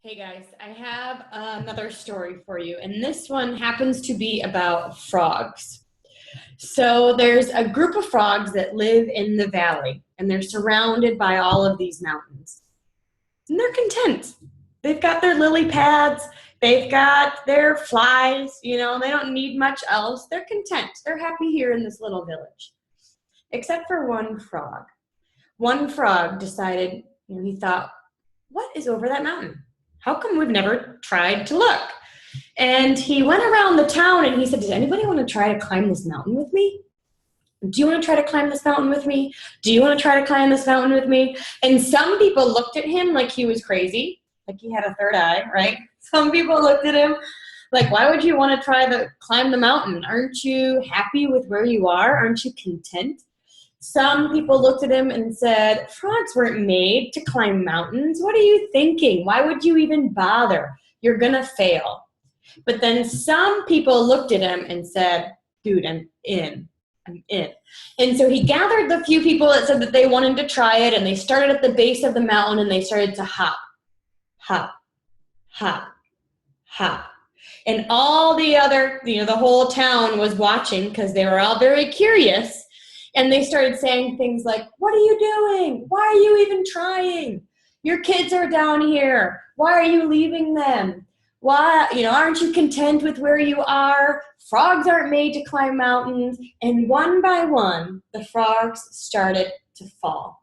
Hey guys, I have another story for you, and this one happens to be about frogs. So there's a group of frogs that live in the valley, and they're surrounded by all of these mountains. And they're content. They've got their lily pads, they've got their flies, they don't need much else. They're content. They're happy here in this little village. Except for one frog. One frog decided, he thought, what is over that mountain? How come we've never tried to look? And he went around the town and he said, does anybody want to try to climb this mountain with me? Do you want to try to climb this mountain with me? Do you want to try to climb this mountain with me? And some people looked at him like he was crazy, like he had a third eye, right? Some people looked at him like, why would you want to try to climb the mountain? Aren't you happy with where you are? Aren't you content? Some people looked at him and said, frogs weren't made to climb mountains. What are you thinking? Why would you even bother? You're going to fail. But then some people looked at him and said, dude, I'm in. I'm in. And so he gathered the few people that said that they wanted to try it, and they started at the base of the mountain and they started to hop, hop, hop, hop. And all the other, the whole town was watching because they were all very curious. And they started saying things like, what are you doing? Why are you even trying? Your kids are down here. Why are you leaving them? Why, aren't you content with where you are? Frogs aren't made to climb mountains. And one by one, the frogs started to fall.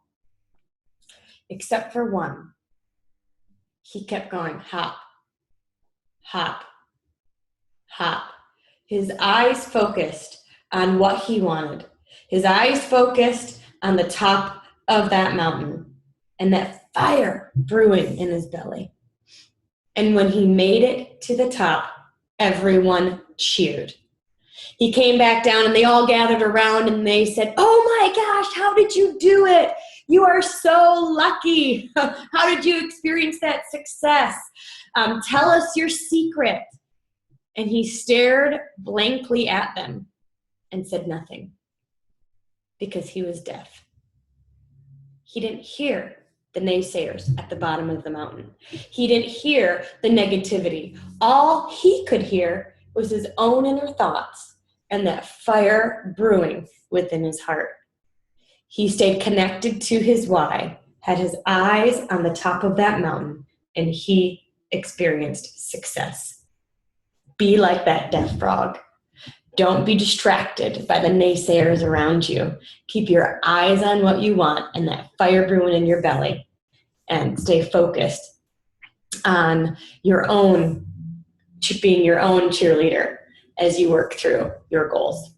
Except for one. He kept going, hop, hop, hop. His eyes focused on what he wanted. His eyes focused on the top of that mountain and that fire brewing in his belly. And when he made it to the top, everyone cheered. He came back down and they all gathered around and they said, oh my gosh, how did you do it? You are so lucky. How did you experience that success? Tell us your secret. And he stared blankly at them and said nothing. Because he was deaf. He didn't hear the naysayers at the bottom of the mountain. He didn't hear the negativity. All he could hear was his own inner thoughts and that fire brewing within his heart. He stayed connected to his why, had his eyes on the top of that mountain, and he experienced success. Be like that deaf frog. Don't be distracted by the naysayers around you. Keep your eyes on what you want and that fire brewing in your belly, and stay focused on being your own cheerleader as you work through your goals.